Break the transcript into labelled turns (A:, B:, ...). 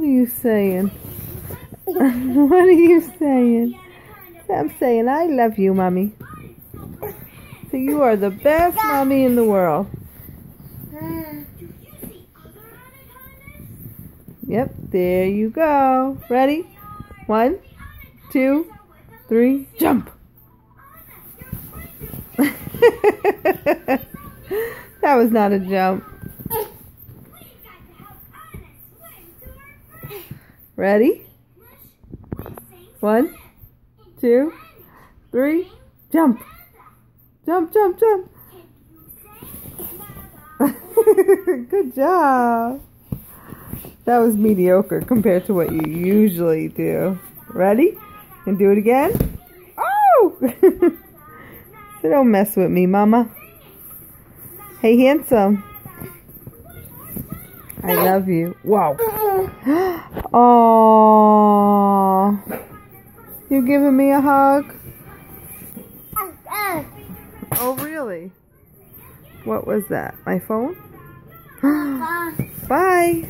A: What are you saying? What are you saying? I'm saying I love you, Mommy. So you are the best mommy in the world. Yep, there you go. Ready? 1, 2, 3, jump! That was not a jump. Ready? 1, 2, 3, jump! Jump, jump, jump! Good job! That was mediocre compared to what you usually do. Ready? And do it again? Oh! So don't mess with me, Mama. Hey, handsome. I love you. Wow. Aww. You giving me a hug? Oh, really? What was that? My phone? Bye.